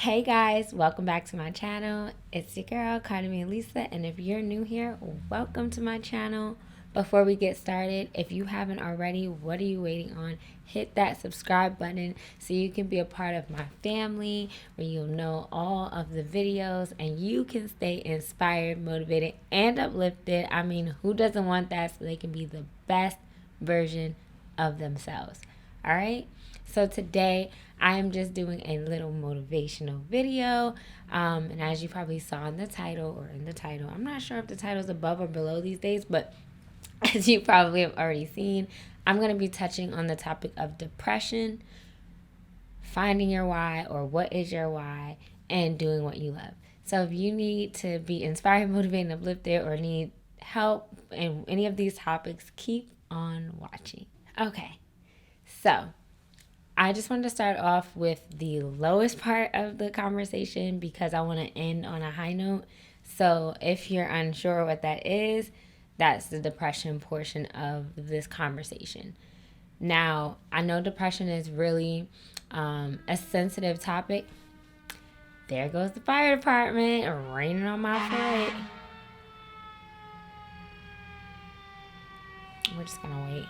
Hey guys, welcome back to my channel. It's your girl, CartaMiaLisa, and if you're new here, welcome to my channel. Before we get started, if you haven't already, what are you waiting on? Hit that subscribe button so you can be a part of my family where you'll know all of the videos and you can stay inspired, motivated, and uplifted. I mean, who doesn't want that so they can be the best version of themselves? All right. So today I am just doing a little motivational video. And as you probably saw in the title, I'm not sure if the title is above or below these days, but as you probably have already seen, I'm going to be touching on the topic of depression, finding your why or what is your why, and doing what you love. So if you need to be inspired, motivated, and uplifted, or need help in any of these topics, keep on watching. Okay, so I just wanted to start off with the lowest part of the conversation because I want to end on a high note. So if you're unsure what that is, that's the depression portion of this conversation. Now, I know depression is really a sensitive topic. There goes the fire department raining on my parade. We're just going to wait.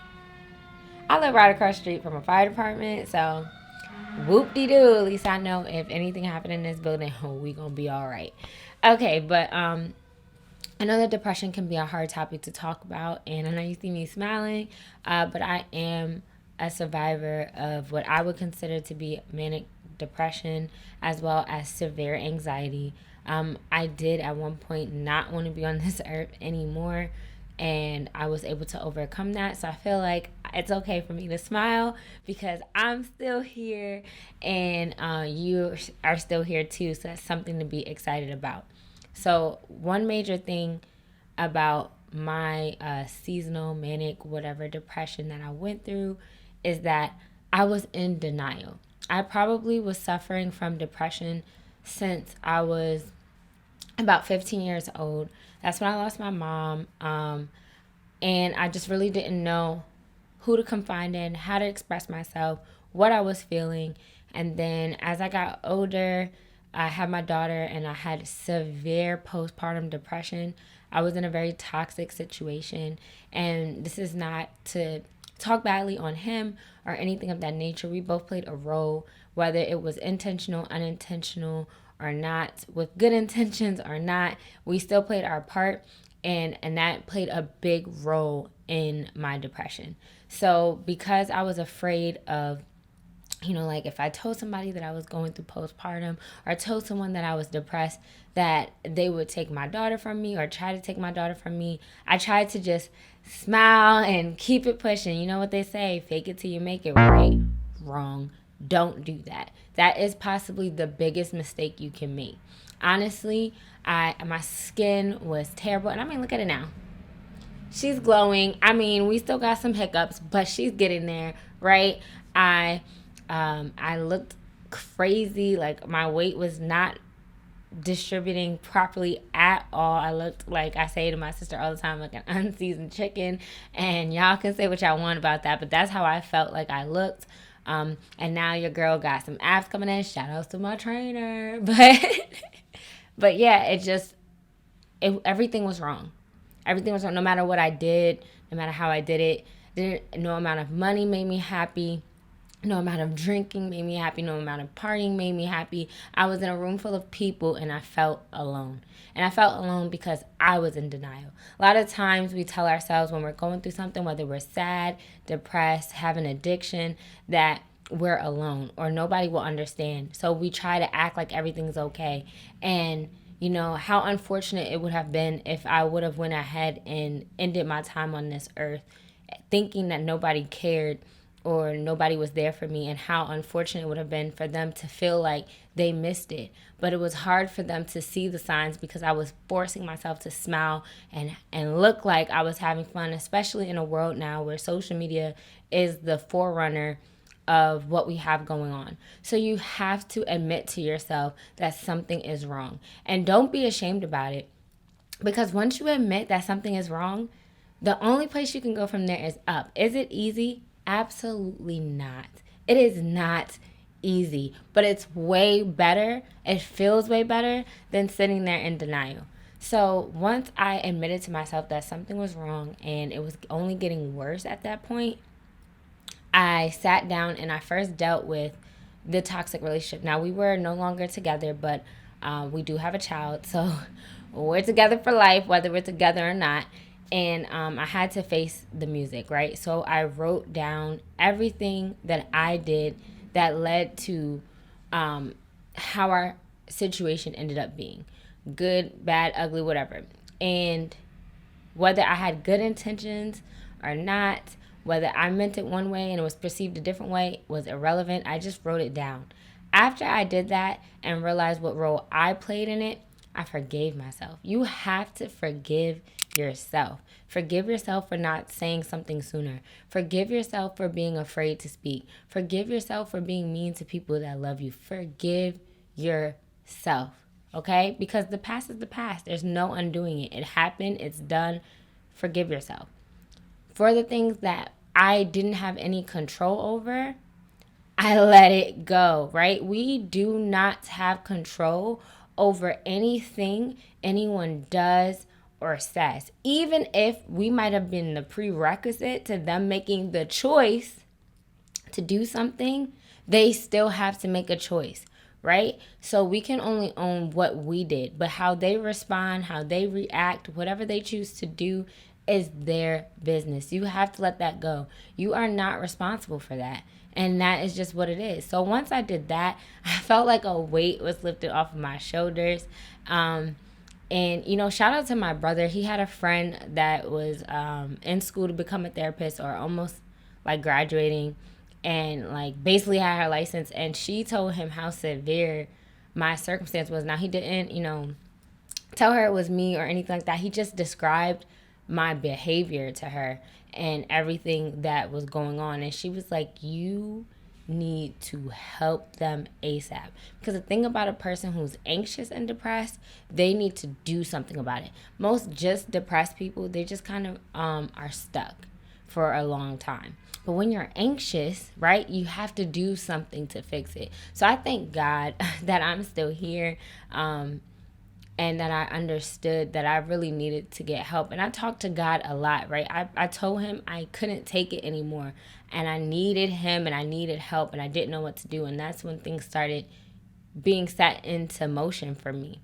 I live right across the street from a fire department, so whoop-de-doo. At least I know if anything happened in this building, we gonna be all right. Okay, but I know that depression can be a hard topic to talk about, and I know you see me smiling, but I am a survivor of what I would consider to be manic depression as well as severe anxiety. I did at one point not want to be on this earth anymore, and I was able to overcome that. So I feel like it's okay for me to smile because I'm still here and you are still here too. So that's something to be excited about. So one major thing about my seasonal manic whatever depression that I went through is that I was in denial. I probably was suffering from depression since I was about 15 years old. That's when I lost my mom. And I just really didn't know who to confide in, how to express myself, what I was feeling. And then as I got older, I had my daughter and I had severe postpartum depression. I was in a very toxic situation. And this is not to talk badly on him or anything of that nature. We both played a role, whether it was intentional, unintentional, or not, with good intentions or not, we still played our part, and that played a big role in my depression. So because I was afraid of, like if I told somebody that I was going through postpartum or told someone that I was depressed, that they would take my daughter from me or try to take my daughter from me, I tried to just smile and keep it pushing. You know what they say, fake it till you make it, right? Wrong. Don't do that. That is possibly the biggest mistake you can make. Honestly, my skin was terrible. And I mean, look at it now. She's glowing. I mean, we still got some hiccups, but she's getting there, right? I looked crazy. Like my weight was not distributing properly at all. I looked like, I say to my sister all the time, like an unseasoned chicken. And y'all can say what y'all want about that, but that's how I felt like I looked. And now your girl got some abs coming in. Shout outs to my trainer. But yeah, everything was wrong. Everything was wrong. No matter what I did, no matter how I did it, no amount of money made me happy. No amount of drinking made me happy. No amount of partying made me happy. I was in a room full of people and I felt alone. And I felt alone because I was in denial. A lot of times we tell ourselves when we're going through something, whether we're sad, depressed, have an addiction, that we're alone or nobody will understand. So we try to act like everything's okay. And how unfortunate it would have been if I would have went ahead and ended my time on this earth thinking that nobody cared or nobody was there for me, and how unfortunate it would have been for them to feel like they missed it. But it was hard for them to see the signs because I was forcing myself to smile and look like I was having fun, especially in a world now where social media is the forerunner of what we have going on. So you have to admit to yourself that something is wrong. And don't be ashamed about it. Because once you admit that something is wrong, the only place you can go from there is up. Is it easy? Absolutely not. It is not easy, but it's way better. It feels way better than sitting there in denial. So once I admitted to myself that something was wrong and it was only getting worse at that point, I sat down and I first dealt with the toxic relationship. Now, we were no longer together, but we do have a child. So we're together for life, whether we're together or not. And I had to face the music, right? So I wrote down everything that I did that led to how our situation ended up being good, bad, ugly, whatever. And whether I had good intentions or not, whether I meant it one way and it was perceived a different way was irrelevant. I just wrote it down. After I did that and realized what role I played in it, I forgave myself. You have to forgive yourself. Forgive yourself for not saying something sooner. Forgive yourself for being afraid to speak. Forgive yourself for being mean to people that love you. Forgive yourself, okay? Because the past is the past. There's no undoing it. It happened. It's done. Forgive yourself. For the things that I didn't have any control over, I let it go, right? We do not have control over anything anyone does or says. Even if we might have been the prerequisite to them making the choice to do something, they still have to make a choice, right? So we can only own what we did, but how they respond, how they react, whatever they choose to do is their business. You have to let that go. You are not responsible for that. And that is just what it is. So once I did that, I felt like a weight was lifted off of my shoulders. And, shout out to my brother. He had a friend that was in school to become a therapist or almost like graduating and like basically had her license. And she told him how severe my circumstance was. Now, he didn't, tell her it was me or anything like that. He just described my behavior to her and everything that was going on. And she was like, you need to help them ASAP. Because the thing about a person who's anxious and depressed, they need to do something about it. Most just depressed people, they just kind of are stuck for a long time. But when you're anxious, right, you have to do something to fix it. So I thank God that I'm still here. And that I understood that I really needed to get help. And I talked to God a lot, right? I told him I couldn't take it anymore. And I needed him and I needed help and I didn't know what to do. And that's when things started being set into motion for me.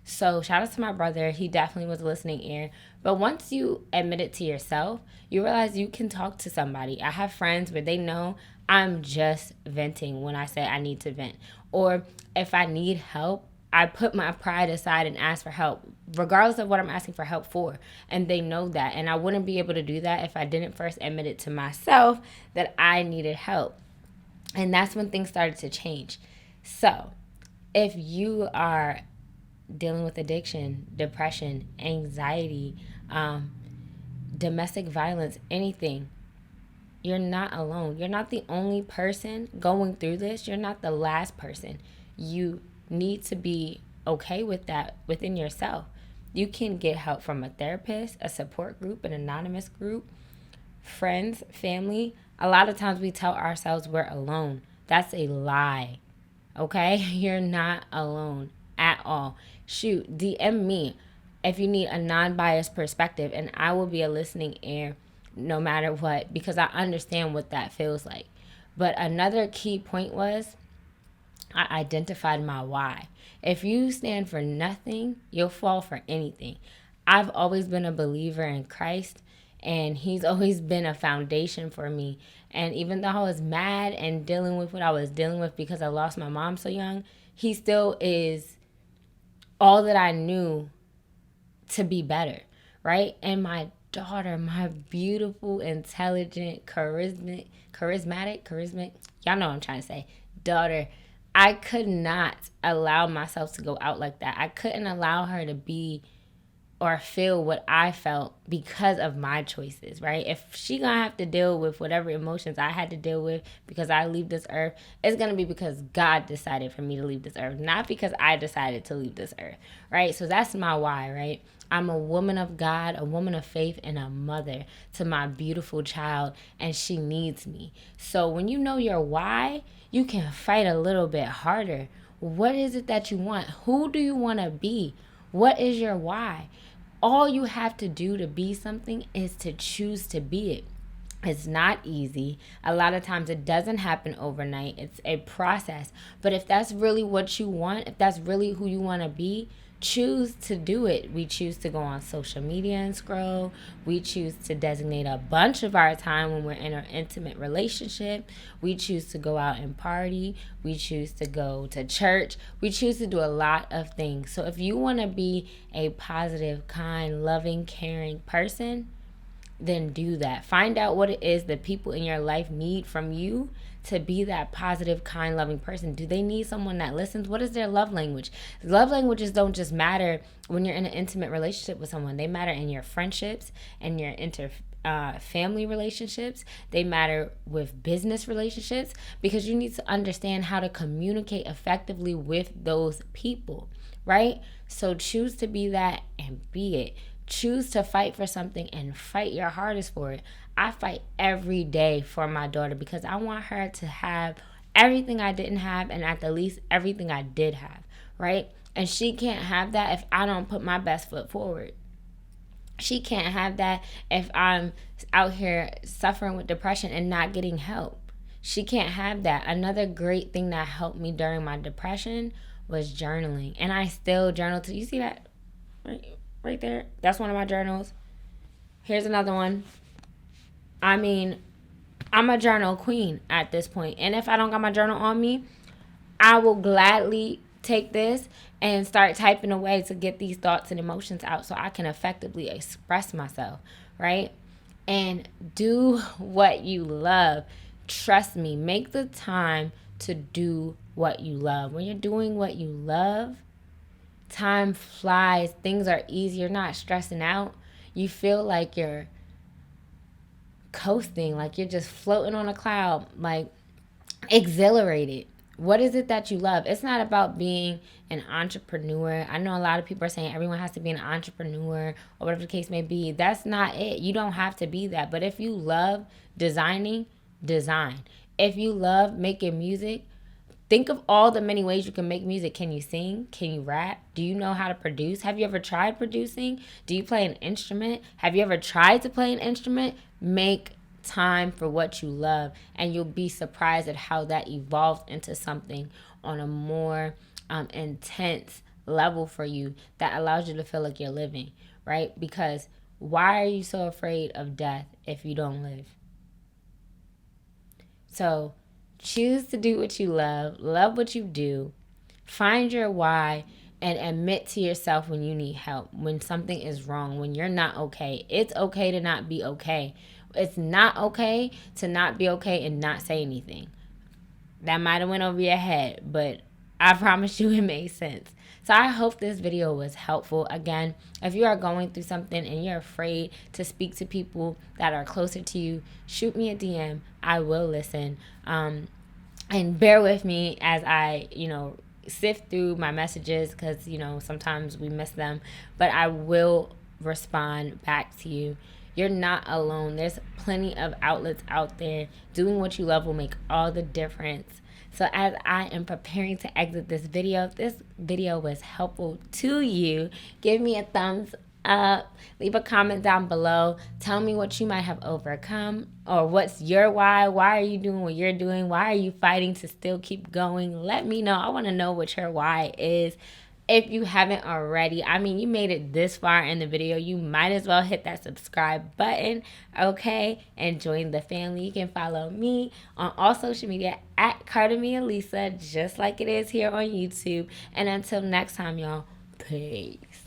So shout out to my brother. He definitely was a listening ear. But once you admit it to yourself, you realize you can talk to somebody. I have friends where they know I'm just venting when I say I need to vent. Or if I need help, I put my pride aside and ask for help, regardless of what I'm asking for help for. And they know that. And I wouldn't be able to do that if I didn't first admit it to myself that I needed help. And that's when things started to change. So if you are dealing with addiction, depression, anxiety, domestic violence, anything, you're not alone. You're not the only person going through this. You're not the last person. You need to be okay with that within yourself. You can get help from a therapist, a support group, an anonymous group, friends, family. A lot of times we tell ourselves we're alone. That's a lie. Okay? You're not alone at all. Shoot, DM me if you need a non-biased perspective and I will be a listening ear no matter what because I understand what that feels like. But another key point was I identified my why. If you stand for nothing, you'll fall for anything. I've always been a believer in Christ, and he's always been a foundation for me. And even though I was mad and dealing with what I was dealing with because I lost my mom so young, he still is all that I knew to be better, right? And my daughter, my beautiful, intelligent, charismatic, y'all know what I'm trying to say, daughter, I could not allow myself to go out like that. I couldn't allow her to be or feel what I felt because of my choices, right? If she gonna have to deal with whatever emotions I had to deal with because I leave this earth, it's gonna be because God decided for me to leave this earth, not because I decided to leave this earth, right? So that's my why, right? I'm a woman of God, a woman of faith, and a mother to my beautiful child, and she needs me. So when you know your why, you can fight a little bit harder. What is it that you want? Who do you want to be? What is your why? All you have to do to be something is to choose to be it. It's not easy. A lot of times it doesn't happen overnight. It's a process. But if that's really what you want, if that's really who you want to be, choose to do it. We choose to go on social media and scroll. We choose to designate a bunch of our time when we're in an intimate relationship. We choose to go out and party. We choose to go to church. We choose to do a lot of things. So if you want to be a positive, kind, loving, caring person, then do that. Find out what it is that people in your life need from you to be that positive, kind, loving person. Do they need someone that listens? What is their love language? Love languages don't just matter when you're in an intimate relationship with someone. They matter in your friendships and your family relationships. They matter with business relationships, because you need to understand how to communicate effectively with those people, right? So choose to be that and be it. Choose to fight for something and fight your hardest for it. I fight every day for my daughter because I want her to have everything I didn't have, and at the least everything I did have, right? And she can't have that if I don't put my best foot forward. She can't have that if I'm out here suffering with depression and not getting help. She can't have that. Another great thing that helped me during my depression was journaling. And I still journal. You see that right there? That's one of my journals. Here's another one. I mean, I'm a journal queen at this point. And if I don't got my journal on me, I will gladly take this and start typing away to get these thoughts and emotions out so I can effectively express myself, right? And do what you love. Trust me, make the time to do what you love. When you're doing what you love, time flies. Things are easy. You're not stressing out. You feel like you're coasting, like you're just floating on a cloud, like exhilarated. What is it that you love? It's not about being an entrepreneur. I know a lot of people are saying everyone has to be an entrepreneur or whatever the case may be. That's not it. You don't have to be that. But if you love designing, design. If you love making music, think of all the many ways you can make music. Can you sing? Can you rap? Do you know how to produce? Have you ever tried producing? Do you play an instrument? Have you ever tried to play an instrument? Make time for what you love, and you'll be surprised at how that evolved into something on a more intense level for you that allows you to feel like you're living, right? Because why are you so afraid of death if you don't live? So choose to do what you love what you do, find your why, and admit to yourself when you need help, when something is wrong, when you're not okay. It's okay to not be okay. It's not okay to not be okay and not say anything. That might have went over your head, but I promise you it made sense. So I hope this video was helpful. Again, if you are going through something and you're afraid to speak to people that are closer to you, shoot me a DM. I will listen. And bear with me as I, sift through my messages, because, sometimes we miss them. But I will respond back to you. You're not alone. There's plenty of outlets out there. Doing what you love will make all the difference. So as I am preparing to exit this video, if this video was helpful to you, give me a thumbs up. Leave a comment down below. Tell me what you might have overcome, or what's your why. Why are you doing what you're doing? Why are you fighting to still keep going? Let me know. I want to know what your why is. If you haven't already, you made it this far in the video, you might as well hit that subscribe button, okay? And join the family. You can follow me on all social media at CartaMiaLisa, just like it is here on YouTube. And until next time, y'all, peace.